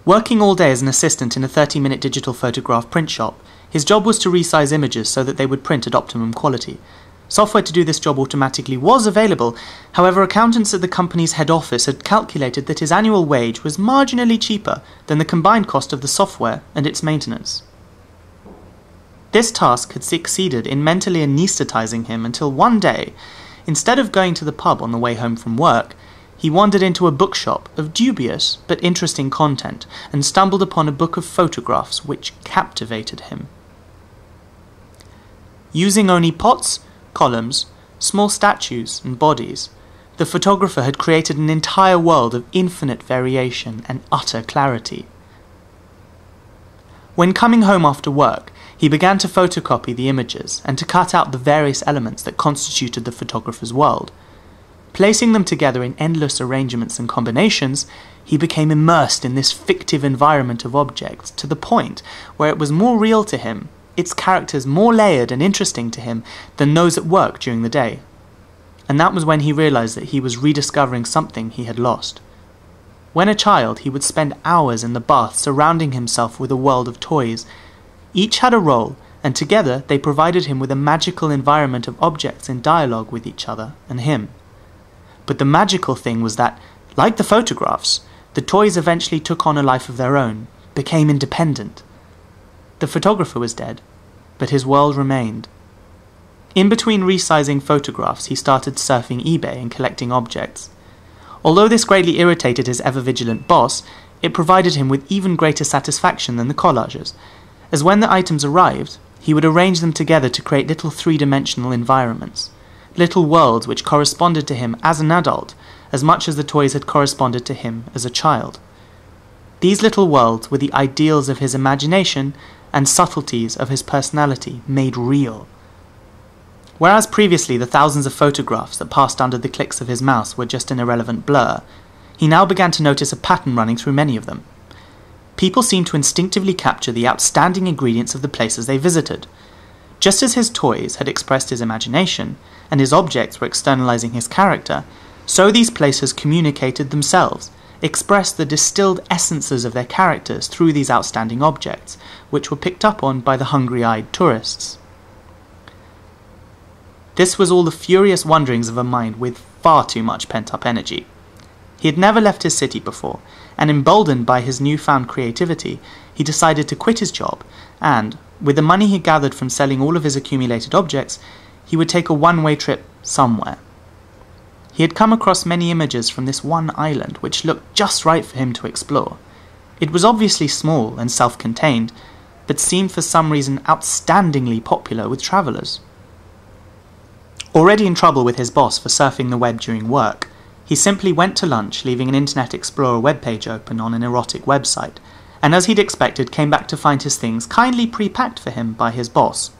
Working all day as an assistant in a 30-minute digital photograph print shop, his job was to resize images so that they would print at optimum quality. Software to do this job automatically was available, however accountants at the company's head office had calculated that his annual wage was marginally cheaper than the combined cost of the software and its maintenance. This task had succeeded in mentally anaesthetizing him until one day, instead of going to the pub on the way home from work, he wandered into a bookshop of dubious but interesting content and stumbled upon a book of photographs which captivated him. Using only pots, columns, small statues and bodies, the photographer had created an entire world of infinite variation and utter clarity. When coming home after work, he began to photocopy the images and to cut out the various elements that constituted the photographer's world. Placing them together in endless arrangements and combinations, he became immersed in this fictive environment of objects to the point where it was more real to him, its characters more layered and interesting to him than those at work during the day. And that was when he realized that he was rediscovering something he had lost. When a child, he would spend hours in the bath surrounding himself with a world of toys. Each had a role, and together they provided him with a magical environment of objects in dialogue with each other and him. But the magical thing was that, like the photographs, the toys eventually took on a life of their own, became independent. The photographer was dead, but his world remained. In between resizing photographs, he started surfing eBay and collecting objects. Although this greatly irritated his ever-vigilant boss, it provided him with even greater satisfaction than the collages, as when the items arrived, he would arrange them together to create little three-dimensional environments, little worlds which corresponded to him as an adult, as much as the toys had corresponded to him as a child. These little worlds were the ideals of his imagination and subtleties of his personality made real. Whereas previously the thousands of photographs that passed under the clicks of his mouse were just an irrelevant blur, he now began to notice a pattern running through many of them. People seemed to instinctively capture the outstanding ingredients of the places they visited. Just as his toys had expressed his imagination, and his objects were externalizing his character, so these places communicated themselves, expressed the distilled essences of their characters through these outstanding objects, which were picked up on by the hungry-eyed tourists. This was all the furious wanderings of a mind with far too much pent-up energy. He had never left his city before, and emboldened by his newfound creativity, he decided to quit his job and, with the money he gathered from selling all of his accumulated objects, he would take a one-way trip somewhere. He had come across many images from this one island which looked just right for him to explore. It was obviously small and self-contained, but seemed for some reason outstandingly popular with travellers. Already in trouble with his boss for surfing the web during work, he simply went to lunch, leaving an Internet Explorer webpage open on an erotic website, and as he'd expected came back to find his things kindly pre-packed for him by his boss.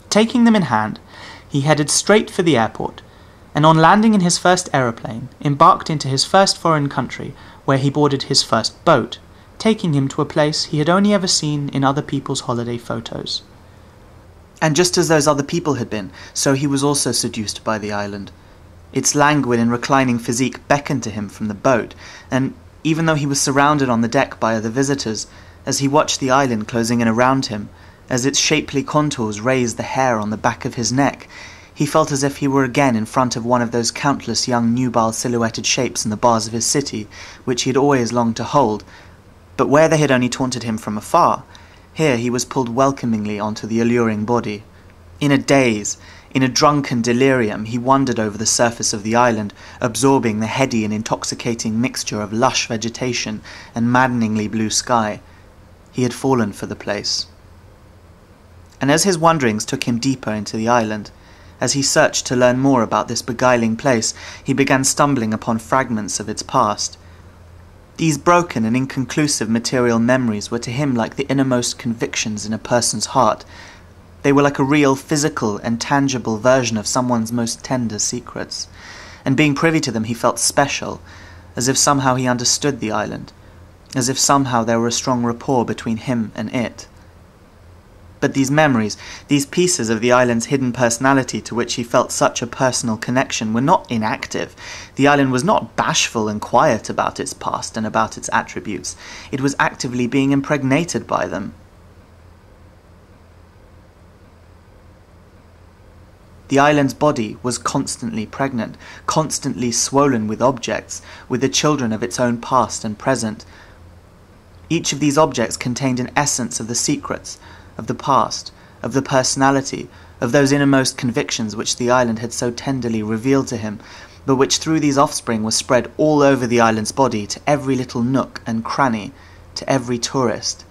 Taking them in hand, he headed straight for the airport, and on landing in his first aeroplane, embarked into his first foreign country, where he boarded his first boat, taking him to a place he had only ever seen in other people's holiday photos. And just as those other people had been, so he was also seduced by the island. Its languid and reclining physique beckoned to him from the boat, and even though he was surrounded on the deck by other visitors, as he watched the island closing in around him, as its shapely contours raised the hair on the back of his neck, he felt as if he were again in front of one of those countless young nubile silhouetted shapes in the bars of his city, which he had always longed to hold. But where they had only taunted him from afar, here he was pulled welcomingly onto the alluring body. In a daze, in a drunken delirium, he wandered over the surface of the island, absorbing the heady and intoxicating mixture of lush vegetation and maddeningly blue sky. He had fallen for the place. And as his wanderings took him deeper into the island, as he searched to learn more about this beguiling place, he began stumbling upon fragments of its past. These broken and inconclusive material memories were to him like the innermost convictions in a person's heart. They were like a real, physical and tangible version of someone's most tender secrets, and being privy to them he felt special, as if somehow he understood the island, as if somehow there were a strong rapport between him and it. But these memories, these pieces of the island's hidden personality to which he felt such a personal connection, were not inactive. The island was not bashful and quiet about its past and about its attributes. It was actively being impregnated by them. The island's body was constantly pregnant, constantly swollen with objects, with the children of its own past and present. Each of these objects contained an essence of the secrets, of the past, of the personality, of those innermost convictions which the island had so tenderly revealed to him, but which through these offspring were spread all over the island's body, to every little nook and cranny, to every tourist.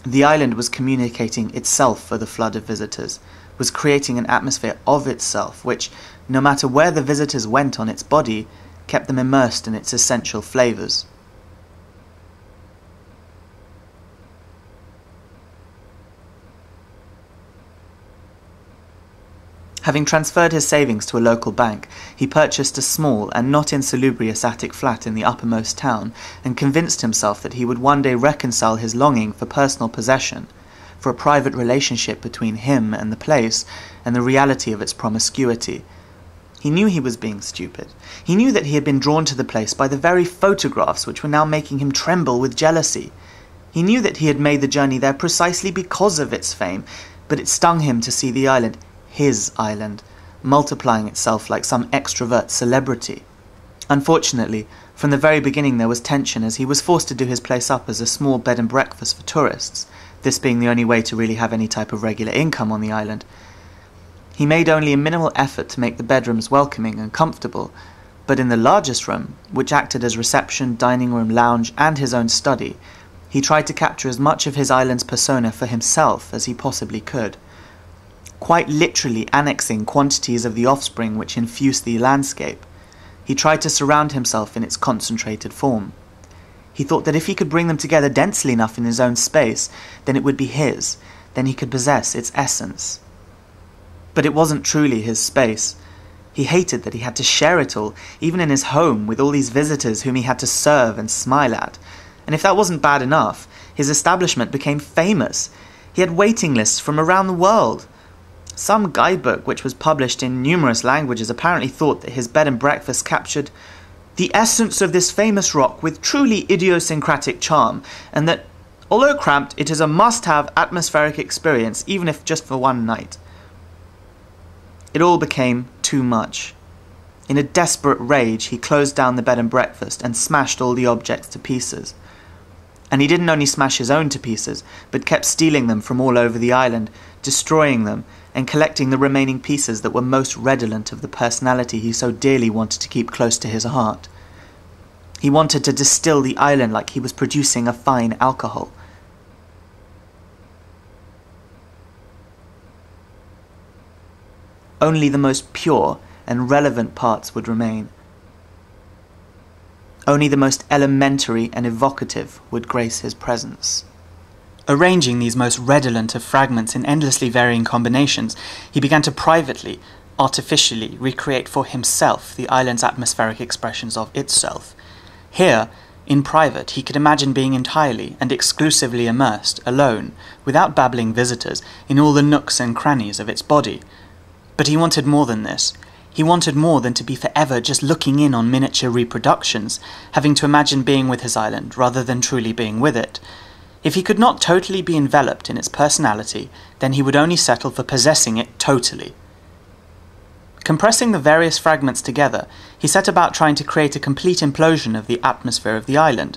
The island was communicating itself for the flood of visitors, was creating an atmosphere of itself, which, no matter where the visitors went on its body, kept them immersed in its essential flavours. Having transferred his savings to a local bank, he purchased a small and not insalubrious attic flat in the uppermost town, and convinced himself that he would one day reconcile his longing for personal possession, for a private relationship between him and the place, and the reality of its promiscuity. He knew he was being stupid. He knew that he had been drawn to the place by the very photographs which were now making him tremble with jealousy. He knew that he had made the journey there precisely because of its fame, but it stung him to see the island, his island, multiplying itself like some extrovert celebrity. Unfortunately, from the very beginning there was tension, as he was forced to do his place up as a small bed and breakfast for tourists, this being the only way to really have any type of regular income on the island. He made only a minimal effort to make the bedrooms welcoming and comfortable, but in the largest room, which acted as reception, dining room, lounge, and his own study, he tried to capture as much of his island's persona for himself as he possibly could, quite literally annexing quantities of the offspring which infused the landscape. He tried to surround himself in its concentrated form. He thought that if he could bring them together densely enough in his own space, then it would be his, then he could possess its essence. But it wasn't truly his space. He hated that he had to share it all, even in his home, with all these visitors whom he had to serve and smile at. And if that wasn't bad enough, his establishment became famous. He had waiting lists from around the world. Some guidebook which was published in numerous languages apparently thought that his bed and breakfast captured the essence of this famous rock with truly idiosyncratic charm, and that, although cramped, it is a must-have atmospheric experience, even if just for one night. It all became too much. In a desperate rage, he closed down the bed and breakfast and smashed all the objects to pieces. And he didn't only smash his own to pieces, but kept stealing them from all over the island, destroying them, and collecting the remaining pieces that were most redolent of the personality he so dearly wanted to keep close to his heart. He wanted to distill the island like he was producing a fine alcohol. Only the most pure and relevant parts would remain. Only the most elementary and evocative would grace his presence. Arranging these most redolent of fragments in endlessly varying combinations, he began to privately, artificially recreate for himself the island's atmospheric expressions of itself. Here, in private, he could imagine being entirely and exclusively immersed, alone, without babbling visitors, in all the nooks and crannies of its body. But he wanted more than this. He wanted more than to be forever just looking in on miniature reproductions, having to imagine being with his island rather than truly being with it. If he could not totally be enveloped in its personality, then he would only settle for possessing it totally. Compressing the various fragments together, he set about trying to create a complete implosion of the atmosphere of the island.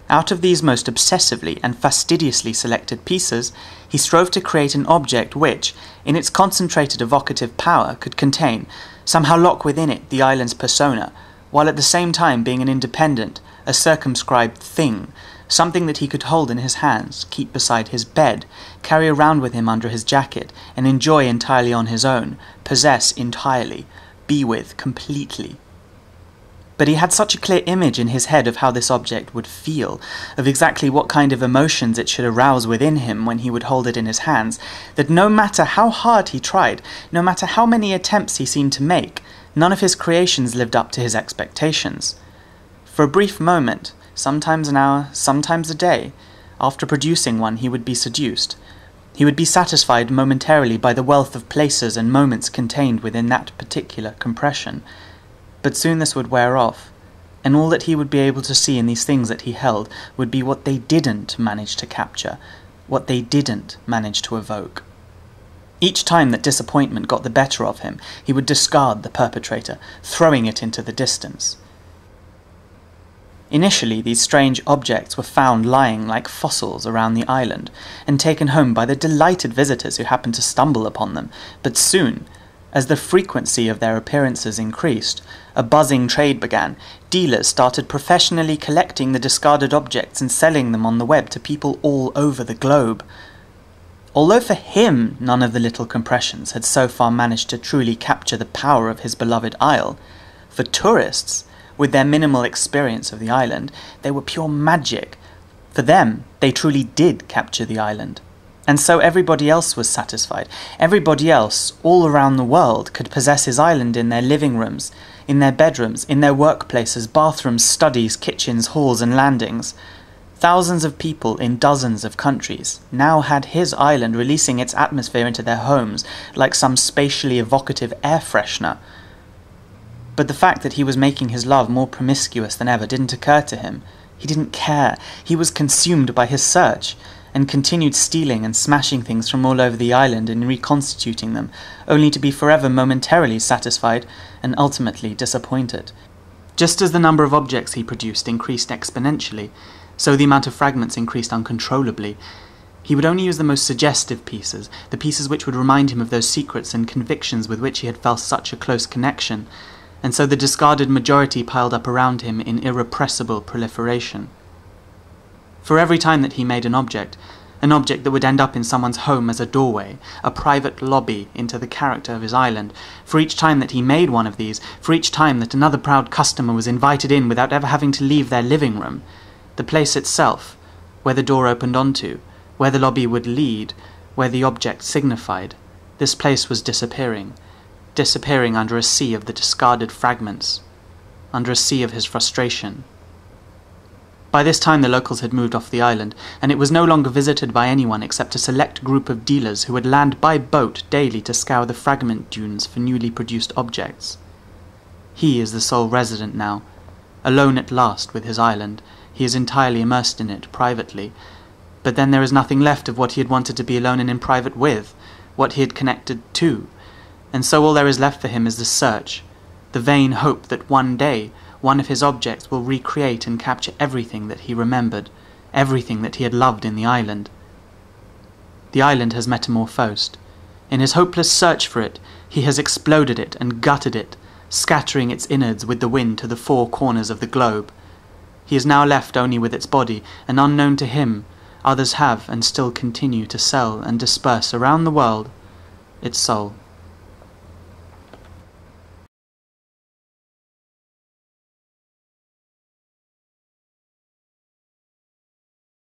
Out of these most obsessively and fastidiously selected pieces, he strove to create an object which, in its concentrated evocative power, could contain, somehow lock within it the island's persona, while at the same time being an independent, a circumscribed thing, something that he could hold in his hands, keep beside his bed, carry around with him under his jacket, and enjoy entirely on his own, possess entirely, be with completely. But he had such a clear image in his head of how this object would feel, of exactly what kind of emotions it should arouse within him when he would hold it in his hands, that no matter how hard he tried, no matter how many attempts he seemed to make, none of his creations lived up to his expectations. For a brief moment, sometimes an hour, sometimes a day, after producing one he would be seduced. He would be satisfied momentarily by the wealth of places and moments contained within that particular compression. But soon this would wear off, and all that he would be able to see in these things that he held would be what they didn't manage to capture, what they didn't manage to evoke. Each time that disappointment got the better of him, he would discard the perpetrator, throwing it into the distance. Initially, these strange objects were found lying like fossils around the island, and taken home by the delighted visitors who happened to stumble upon them, but soon, as the frequency of their appearances increased, a buzzing trade began. Dealers started professionally collecting the discarded objects and selling them on the web to people all over the globe. Although for him none of the little compressions had so far managed to truly capture the power of his beloved isle, for tourists, with their minimal experience of the island, they were pure magic. For them, they truly did capture the island. And so everybody else was satisfied. Everybody else, all around the world, could possess his island in their living rooms, in their bedrooms, in their workplaces, bathrooms, studies, kitchens, halls and landings. Thousands of people in dozens of countries now had his island releasing its atmosphere into their homes like some spatially evocative air freshener. But the fact that he was making his love more promiscuous than ever didn't occur to him. He didn't care. He was consumed by his search, and continued stealing and smashing things from all over the island and reconstituting them, only to be forever momentarily satisfied and ultimately disappointed. Just as the number of objects he produced increased exponentially, so the amount of fragments increased uncontrollably. He would only use the most suggestive pieces, the pieces which would remind him of those secrets and convictions with which he had felt such a close connection, and so the discarded majority piled up around him in irrepressible proliferation. For every time that he made an object that would end up in someone's home as a doorway, a private lobby into the character of his island, for each time that he made one of these, for each time that another proud customer was invited in without ever having to leave their living room, the place itself, where the door opened onto, where the lobby would lead, where the object signified, this place was disappearing under a sea of the discarded fragments, under a sea of his frustration. By this time the locals had moved off the island, and it was no longer visited by anyone except a select group of dealers who would land by boat daily to scour the fragment dunes for newly produced objects. He is the sole resident now, alone at last with his island. He is entirely immersed in it privately, but then there is nothing left of what he had wanted to be alone and in private with, what he had connected to, and so all there is left for him is the search, the vain hope that one day one of his objects will recreate and capture everything that he remembered, everything that he had loved in the island. The island has metamorphosed. In his hopeless search for it, he has exploded it and gutted it, scattering its innards with the wind to the four corners of the globe. He is now left only with its body, and unknown to him, others have and still continue to sell and disperse around the world its soul.